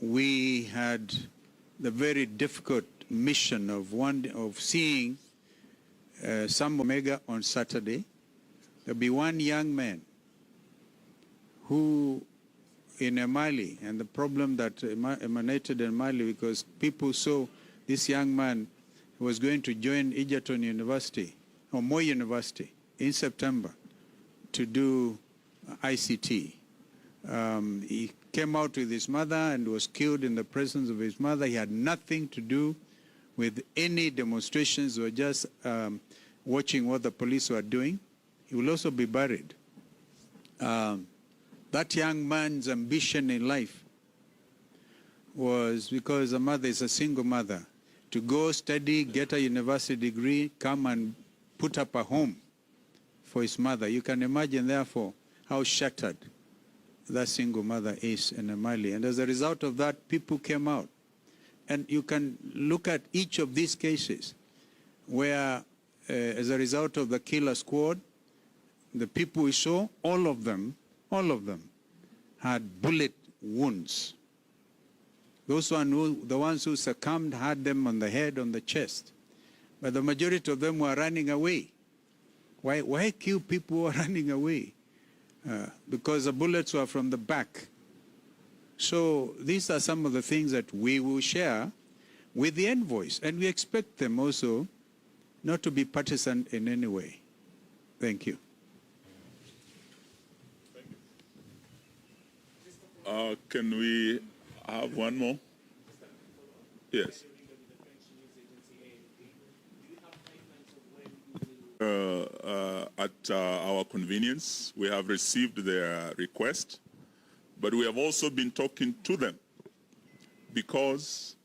we had the very difficult mission of seeing some Omega on Saturday. There'll be one young man who in Mali, and the problem that emanated in Mali because people saw this young man who was going to join Egerton University or Moi University in September to do ICT. He came out with his mother and was killed in the presence of his mother. He had nothing to do with any demonstrations or just watching what the police were doing. He will also be buried. That young man's ambition in life was, because the mother is a single mother, to go study, get a university degree, come and put up a home for his mother. You can imagine, therefore, how shattered that single mother is in Mali. And as a result of that, people came out. And you can look at each of these cases where, as a result of the killer squad, the people we saw, all of them had bullet wounds. The ones who succumbed had them on the head, on the chest. But the majority of them were running away. Why kill people who are running away? Because the bullets were from the back. So these are some of the things that we will share with the envoys. And we expect them also not to be partisan in any way. Thank you. Can we have one more? Yes. At our convenience, we have received their request, but we have also been talking to them because,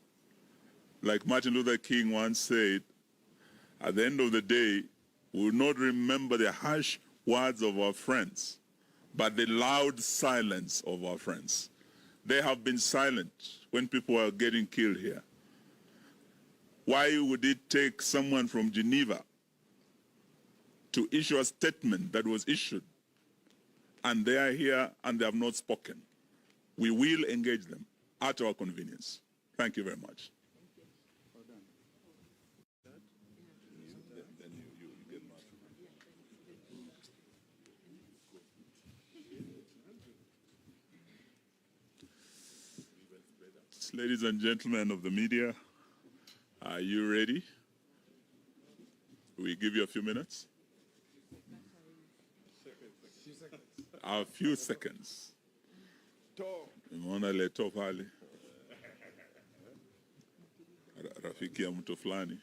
like Martin Luther King once said, at the end of the day, we will not remember the harsh words of our friends, but the loud silence of our friends. They have been silent when people are getting killed here. Why would it take someone from Geneva to issue a statement that was issued, and they are here and they have not spoken? We will engage them at our convenience. Thank you very much. Ladies and gentlemen of the media, are you ready? We give you a few minutes? A few seconds. Umeona leto pale. Rafiki ya mtu fulani.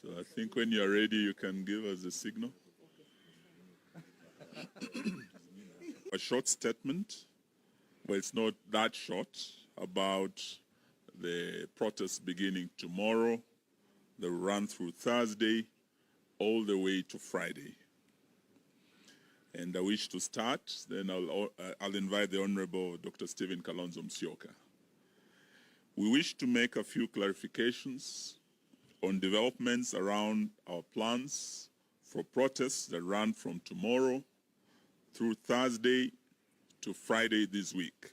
So I think when you're ready, you can give us a signal. A short statement, well, it's not that short, about the protest beginning tomorrow, the run through Thursday, all the way to Friday. And I wish to start, then I'll invite the Honorable Dr. Stephen Kalonzo Musyoka. We wish to make a few clarifications on developments around our plans for protests that run from tomorrow through Thursday to Friday this week.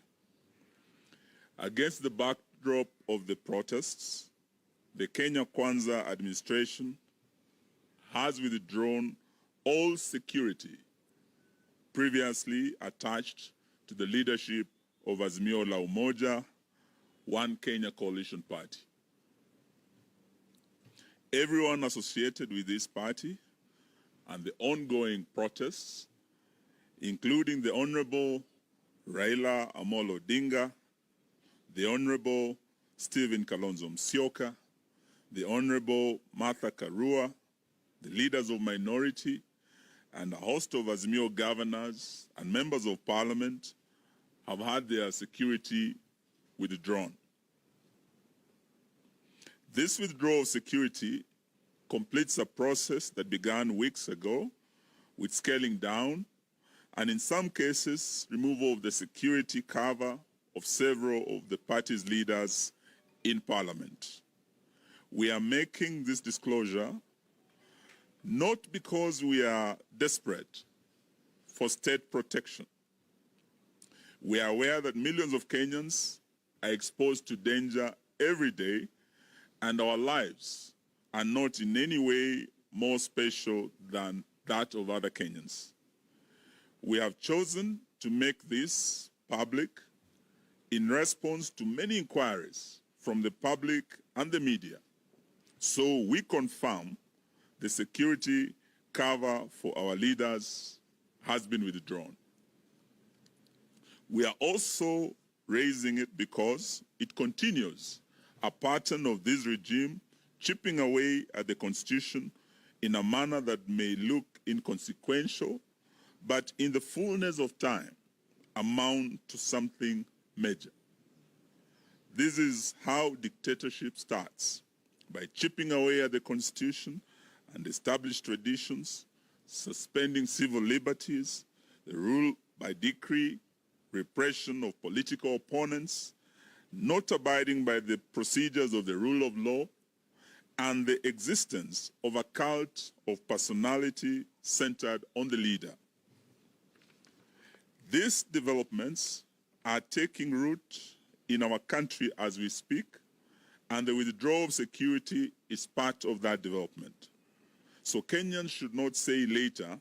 Against the backdrop of the protests, the Kenya Kwanza administration has withdrawn all security previously attached to the leadership of Azimio la Umoja, One Kenya Coalition Party. Everyone associated with this party and the ongoing protests, including the Honorable RAILA Amolo Odinga, the Honorable Stephen Kalonzo Musyoka, the Honorable Martha Karua, the leaders of minority, and a host of Azimio governors and members of parliament have had their security withdrawn. This withdrawal of security completes a process that began weeks ago with scaling down and in some cases removal of the security cover of several of the party's leaders in parliament. We are making this disclosure not because we are desperate for state protection. We are aware that millions of Kenyans are exposed to danger every day, and our lives are not in any way more special than that of other Kenyans. We have chosen to make this public in response to many inquiries from the public and the media. So we confirm the security cover for our leaders has been withdrawn. We are also raising it because it continues a pattern of this regime chipping away at the Constitution in a manner that may look inconsequential, but in the fullness of time amount to something major. This is how dictatorship starts, by chipping away at the Constitution and established traditions, suspending civil liberties, the rule by decree, repression of political opponents, not abiding by the procedures of the rule of law, and the existence of a cult of personality centered on the leader. These developments are taking root in our country as we speak, and the withdrawal of security is part of that development. So Kenyans should not say later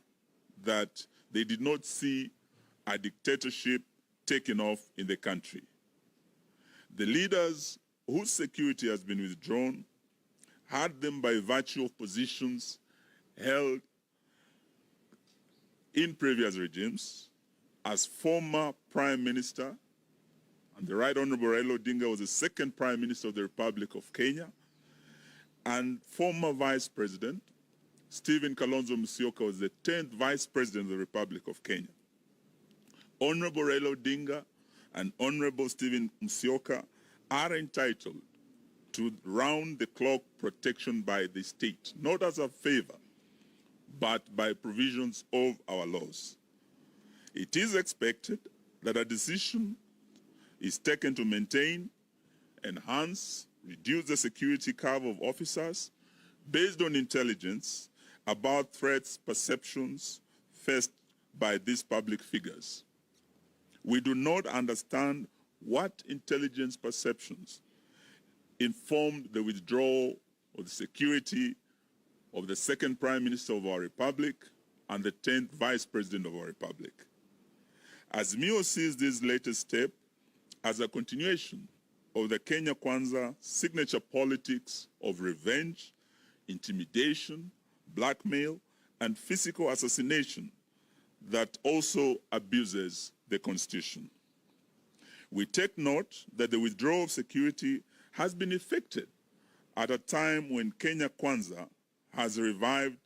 that they did not see a dictatorship taken off in the country. The leaders whose security has been withdrawn had them by virtue of positions held in previous regimes. As former Prime Minister, and the Right Honorable RAILA ODINGA was the second Prime Minister of the Republic of Kenya, and former Vice President Stephen Kalonzo Musyoka was the 10th Vice President of the Republic of Kenya. Honorable RAILA ODINGA and Honorable Stephen Musyoka are entitled to round-the-clock protection by the state, not as a favor, but by provisions of our laws. It is expected that a decision is taken to maintain, enhance, reduce the security cover of officers based on intelligence about threats perceptions faced by these public figures. We do not understand what intelligence perceptions informed the withdrawal of the security of the second Prime Minister of our Republic and the 10th Vice President of our Republic. Azimio sees this latest step as a continuation of the Kenya Kwanza signature politics of revenge, intimidation, blackmail, and physical assassination that also abuses the Constitution. We take note that the withdrawal of security has been effected at a time when Kenya Kwanza has revived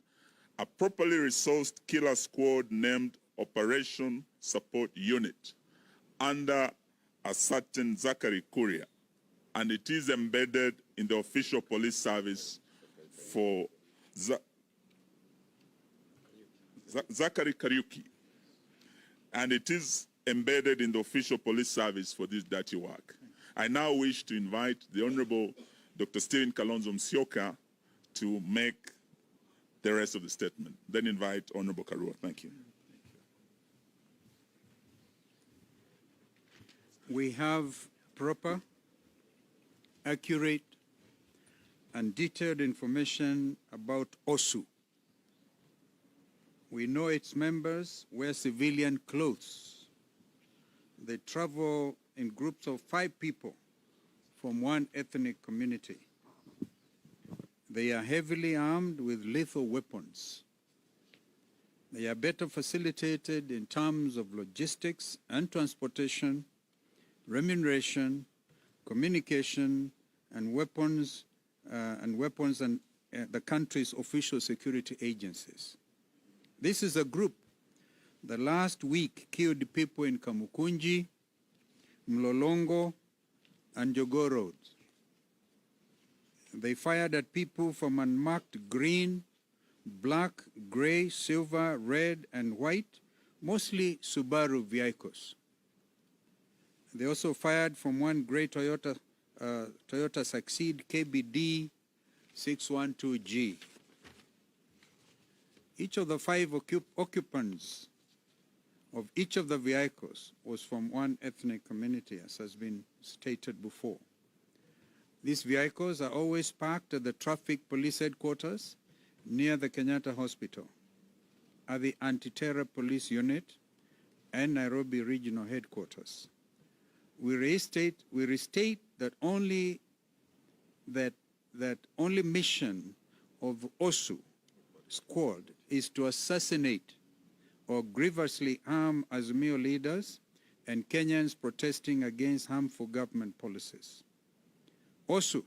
a properly resourced killer squad named Operation Support Unit under a certain Zachary Kuria, and it is embedded in the official police service for Zachary Kariuki, and it is embedded in the official police service for this dirty work. I now wish to invite the Honorable Dr. Stephen Kalonzo Musyoka to make the rest of the statement. Then invite Honorable Karua. Thank you. We have proper, accurate, and detailed information about OSU. We know its members wear civilian clothes. They travel in groups of 5 people from one ethnic community. They are heavily armed with lethal weapons. They are better facilitated in terms of logistics and transportation, remuneration, communication, and weapons and the country's official security agencies. This is a group that last week killed people in Kamukunji, Mlolongo, and Jogoo roads. They fired at people from unmarked green, black, gray, silver, red, and white, mostly Subaru vehicles. They also fired from one gray Toyota Succeed KBD 612G. each of the 5 occupants of each of the vehicles was from one ethnic community, as has been stated before. These vehicles are always parked at the traffic police headquarters near the Kenyatta Hospital, at the Anti-Terror Police Unit, and Nairobi Regional Headquarters. We restate that only mission of OSU squad is to assassinate or grievously harm Azimio leaders and Kenyans protesting against harmful government policies. OSU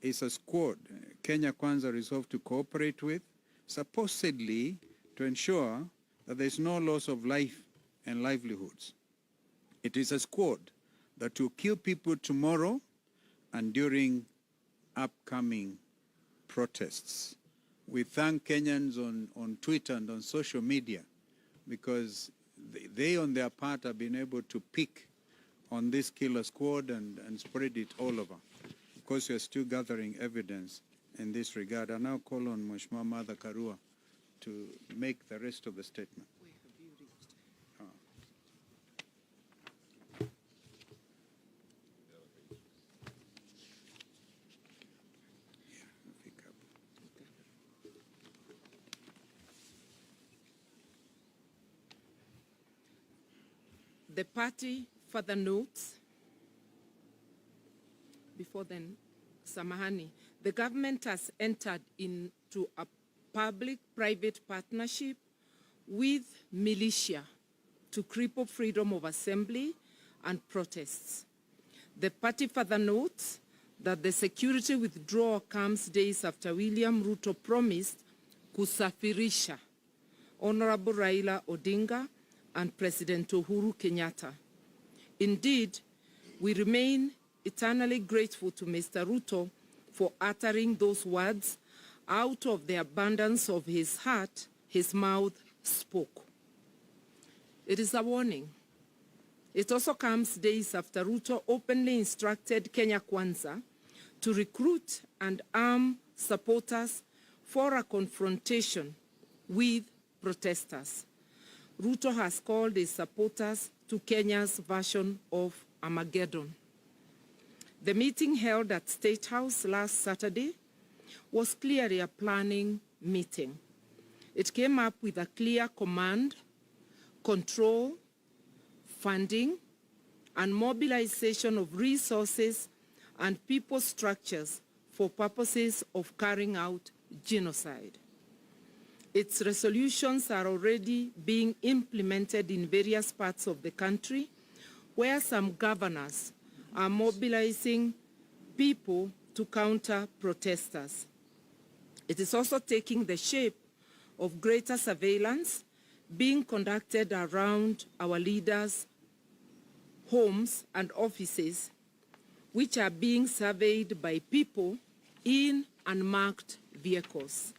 is a squad Kenya Kwanza resolved to cooperate with, supposedly to ensure that there is no loss of life and livelihoods. It is a squad that will kill people tomorrow and during upcoming protests. We thank Kenyans on Twitter and on social media because they on their part have been able to pick on this killer squad and spread it all over. Of course, we are still gathering evidence in this regard. I now call on Mheshimiwa Martha Karua to make the rest of the statement. The party further notes, before then, Samahani, the government has entered into a public-private partnership with militia to cripple freedom of assembly and protests. The party further notes that the security withdrawal comes days after William Ruto promised kusafirisha Honorable Raila Odinga and President Uhuru Kenyatta. Indeed, we remain eternally grateful to Mr. Ruto for uttering those words. Out of the abundance of his heart, his mouth spoke. It is a warning. It also comes days after Ruto openly instructed Kenya Kwanza to recruit and arm supporters for a confrontation with protesters. Ruto has called his supporters to Kenya's version of Armageddon. The meeting held at State House last Saturday was clearly a planning meeting. It came up with a clear command, control, funding, and mobilization of resources and people structures for purposes of carrying out genocide. Its resolutions are already being implemented in various parts of the country, where some governors are mobilizing people to counter protesters. It is also taking the shape of greater surveillance being conducted around our leaders' homes and offices, which are being surveyed by people in unmarked vehicles.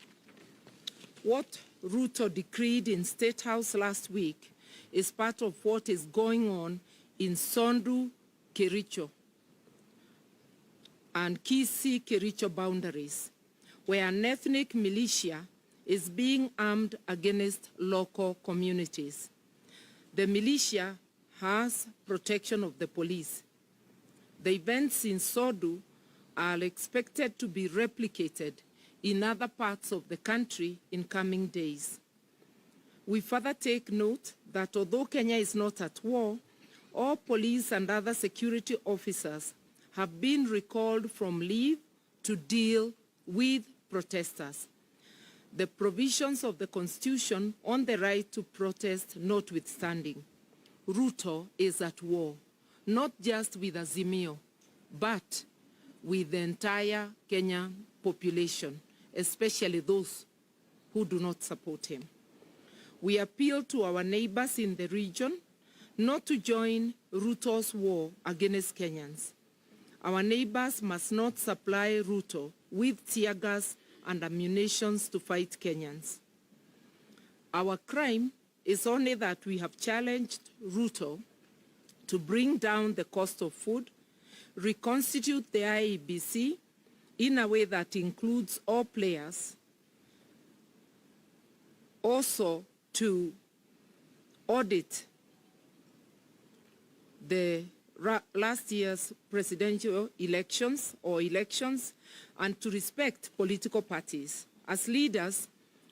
What Ruto decreed in State House last week is part of what is going on in Sondu, Kericho, and Kisii-Kericho boundaries, where an ethnic militia is being armed against local communities. The militia has protection of the police. The events in Sondu are expected to be replicated in other parts of the country in coming days. We further take note that although Kenya is not at war, all police and other security officers have been recalled from leave to deal with protesters. The provisions of the Constitution on the right to protest notwithstanding, Ruto is at war, not just with Azimio, but with the entire Kenyan population, especially those who do not support him. We appeal to our neighbors in the region not to join Ruto's war against Kenyans. Our neighbors must not supply Ruto with tear gas and ammunition to fight Kenyans. Our crime is only that we have challenged Ruto to bring down the cost of food, reconstitute the IEBC in a way that includes all players, also to audit the last year's presidential elections and to respect political parties. As leaders,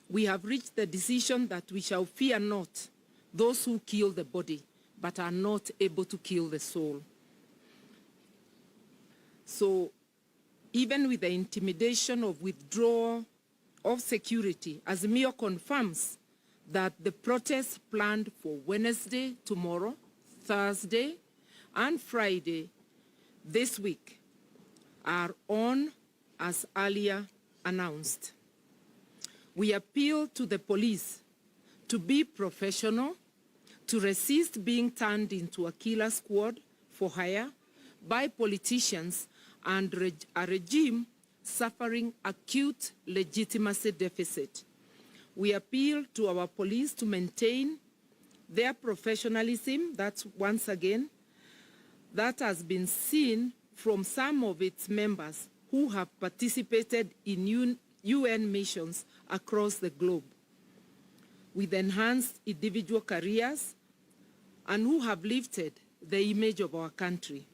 we have reached the decision that we shall fear not those who kill the body, but are not able to kill the soul. So even with the intimidation of withdrawal of security, Azimio confirms that the protests planned for Wednesday, tomorrow, Thursday, and Friday this week are on as earlier announced. We appeal to the police to be professional, to resist being turned into a killer squad for hire by politicians and a regime suffering acute legitimacy deficit. We appeal to our police to maintain their professionalism, that's once again, that has been seen from some of its members who have participated in UN missions across the globe with enhanced individual careers and who have lifted the image of our country.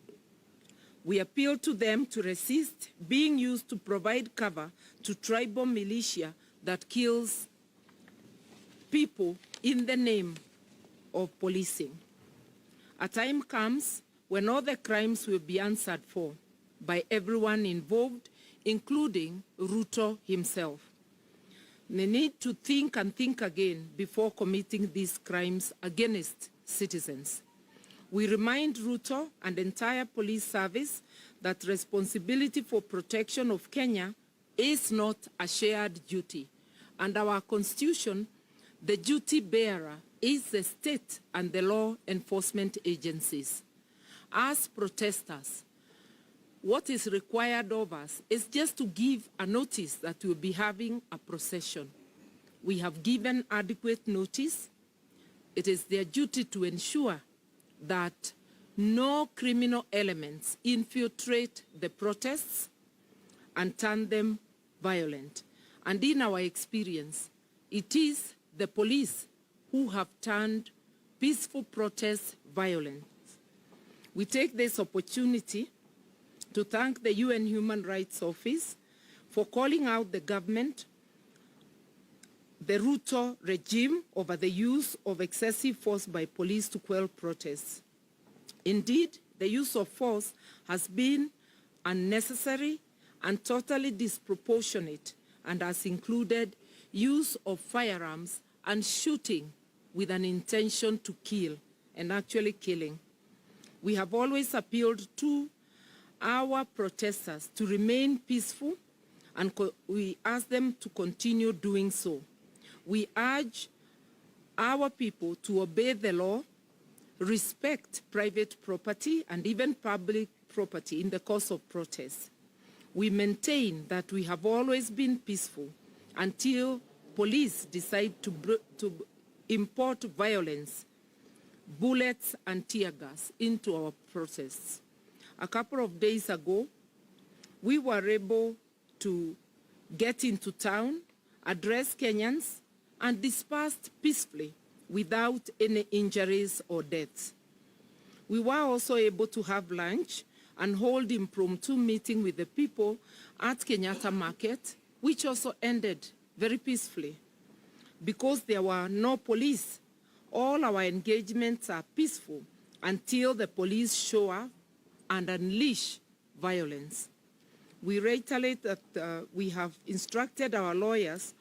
We appeal to them to resist being used to provide cover to tribal militia that kills people in the name of policing. A time comes when all the crimes will be answered for by everyone involved, including Ruto himself. They need to think and think again before committing these crimes against citizens. We remind Ruto and the entire police service that responsibility for protection of Kenya is not a shared duty. Under our constitution, the duty bearer is the state and the law enforcement agencies. As protesters, what is required of us is just to give a notice that we'll be having a procession. We have given adequate notice. It is their duty to ensure that no criminal elements infiltrate the protests and turn them violent. And in our experience, it is the police who have turned peaceful protests violent. We take this opportunity to thank the UN Human Rights Office for calling out the government, the Ruto regime, over the use of excessive force by police to quell protests. Indeed, the use of force has been unnecessary and totally disproportionate and has included use of firearms and shooting with an intention to kill and actually killing. We have always appealed to our protesters to remain peaceful, and we ask them to continue doing so. We urge our people to obey the law, respect private property and even public property in the course of protests. We maintain that we have always been peaceful until police decide to import violence, bullets and tear gas into our protests. A couple of days ago, we were able to get into town, address Kenyans, and dispersed peacefully without any injuries or deaths. We were also able to have lunch and hold impromptu meeting with the people at Kenyatta Market, which also ended very peacefully. Because there were no police, all our engagements are peaceful until the police show up and unleash violence. We reiterate that we have instructed our lawyers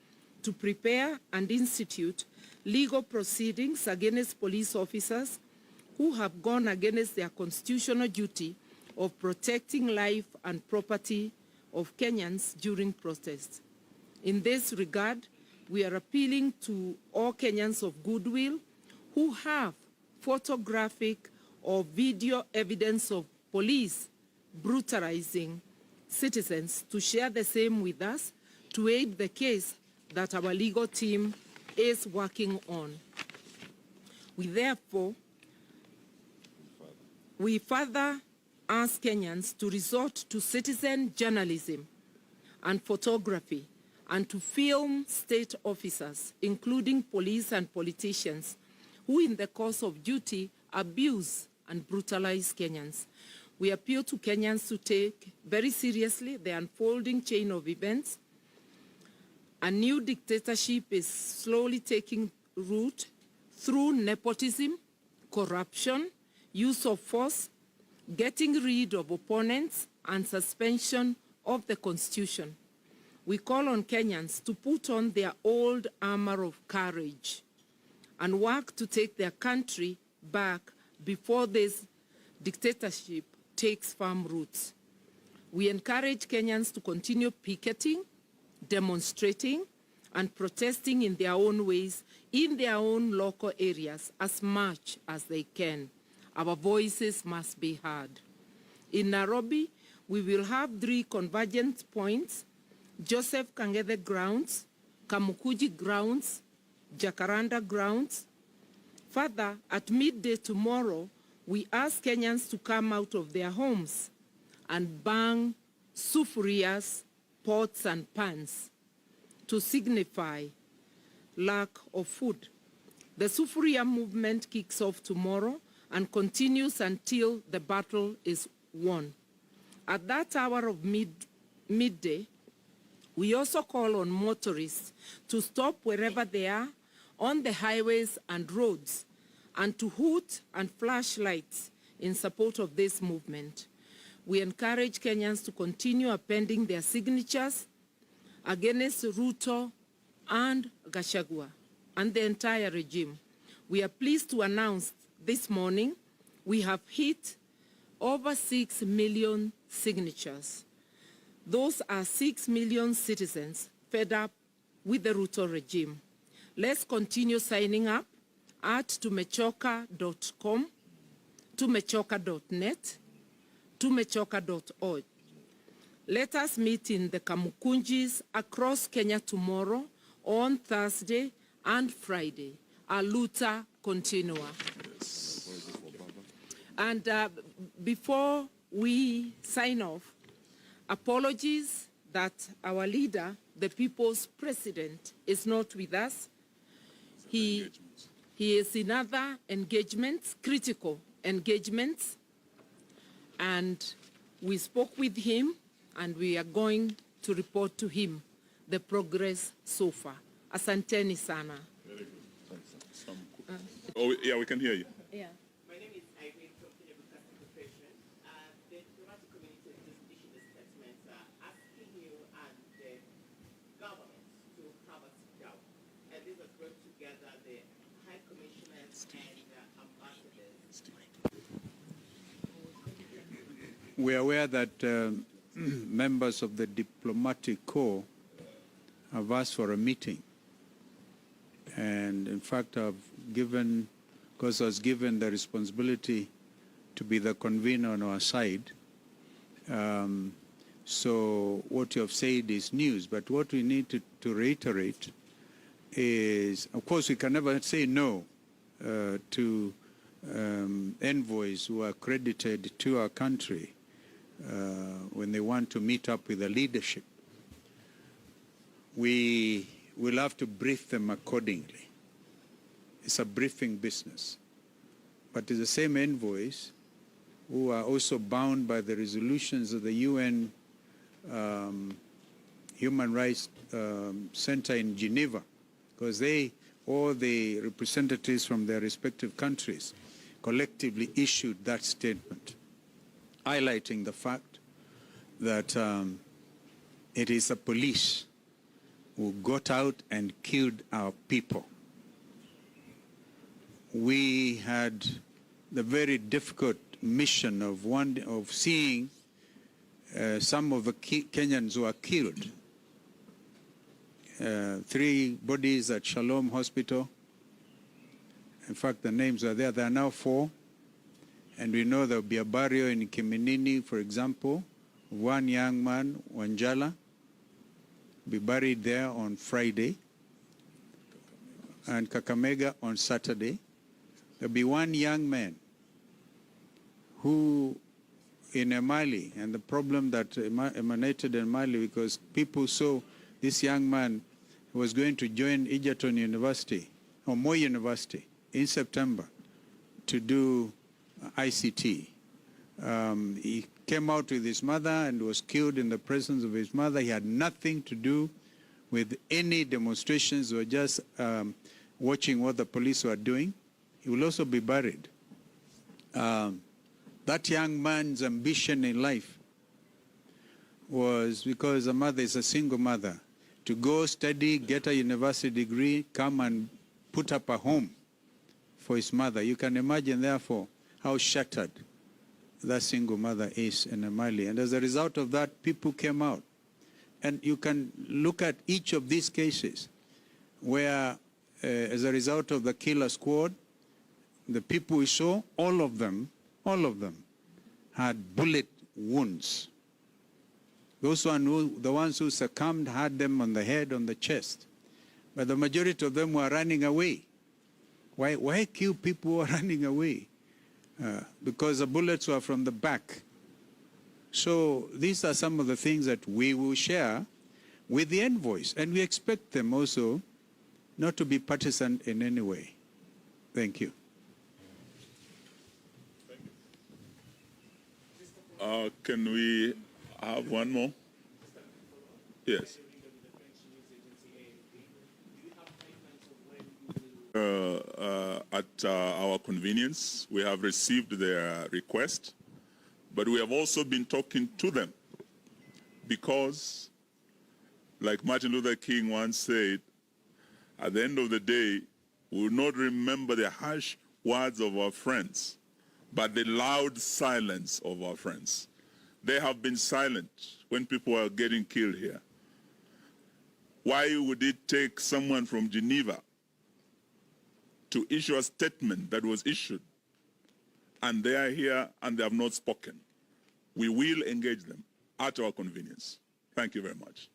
to prepare and institute legal proceedings against police officers who have gone against their constitutional duty of protecting life and property of Kenyans during protests. In this regard, we are appealing to all Kenyans of goodwill who have photographic or video evidence of police brutalizing citizens to share the same with us to aid the case that our legal team is working on. We further ask Kenyans to resort to citizen journalism and photography and to film state officers, including police and politicians, who in the course of duty abuse and brutalize Kenyans. We appeal to Kenyans to take very seriously the unfolding chain of events. A new dictatorship is slowly taking root through nepotism, corruption, use of force, getting rid of opponents, and suspension of the Constitution. We call on Kenyans to put on their old armor of courage and work to take their country back before this dictatorship takes firm roots. We encourage Kenyans to continue picketing, demonstrating, and protesting in their own ways, in their own local areas, as much as they can. Our voices must be heard. In Nairobi, we will have 3 convergence points: Joseph Kang'ethe grounds, Kamukuji grounds, Jacaranda grounds. Further, at midday tomorrow, we ask Kenyans to come out of their homes and bang sufurias, pots, and pans to signify lack of food. The sufuria movement kicks off tomorrow and continues until the battle is won. At that hour of midday, we also call on motorists to stop wherever they are on the highways and roads and to hoot and flash lights in support of this movement. We encourage Kenyans to continue appending their signatures against Ruto and Gachagua and the entire regime. We are pleased to announce this morning we have hit over 6 million signatures. Those are 6 million citizens fed up with the Ruto regime. Let's continue signing up at tumechoka.com, tumechoka.net, tumechoka.org. Let us meet in the Kamukunjis across Kenya tomorrow, on Thursday and Friday. A luta continua. And before we sign off, apologies that our leader, the people's president, is not with us. He is in other engagements, critical engagements, and we spoke with him, and we are going to report to him the progress so far. Asanteni sana. Very good. Oh, yeah, we can hear you. Yeah. My name is Irene from Kenya Broadcasting Corporation. The diplomatic community has just issued a statement asking you and the government to have a sit down. And this has brought together the high commissioners and ambassadors. We are aware that members of the diplomatic corps have asked for a meeting. And in fact, I've given, because I was given the responsibility to be the convener on our side. So what you have said is news, but what we need to reiterate is, of course, we can never say no to envoys who are accredited to our country when they want to meet up with the leadership. We will have to brief them accordingly. It's a briefing business. But it's the same envoys who are also bound by the resolutions of the UN Human Rights Center in Geneva, because all the representatives from their respective countries collectively issued that statement, highlighting the fact that it is the police who got out and killed our people. We had the very difficult mission of seeing some of the Kenyans who are killed. 3 bodies at Shalom Hospital. In fact, the names are there. There are now 4. And we know there will be a burial in Kiminini, for example. 1 young man, Wanjala, be buried there on Friday, and Kakamega on Saturday. There'll be 1 young man who in Mali, and the problem that emanated in Mali, because people saw this young man was going to join Egerton University, or Moi University, in September to do ICT. He came out with his mother and was killed in the presence of his mother. He had nothing to do with any demonstrations or just watching what the police were doing. He will also be buried. That young man's ambition in life was, because the mother is a single mother, to go study, get a university degree, come and put up a home for his mother. You can imagine, therefore, how shattered that single mother is in Mali. And as a result of that, people came out. And you can look at each of these cases where, as a result of the killer squad, the people we saw, all of them had bullet wounds. Those the ones who succumbed had them on the head, on the chest. But the majority of them were running away. Why kill people who are running away? Because the bullets were from the back. So these are some of the things that we will share with the envoys. And we expect them also not to be partisan in any way. Thank you. Can we have one more? Yes. At our convenience, we have received their request, but we have also been talking to them because, like Martin Luther King once said, at the end of the day, we will not remember the harsh words of our friends, but the loud silence of our friends. They have been silent when people are getting killed here. Why would it take someone from Geneva to issue a statement that was issued, and they are here and they have not spoken? We will engage them at our convenience. Thank you very much.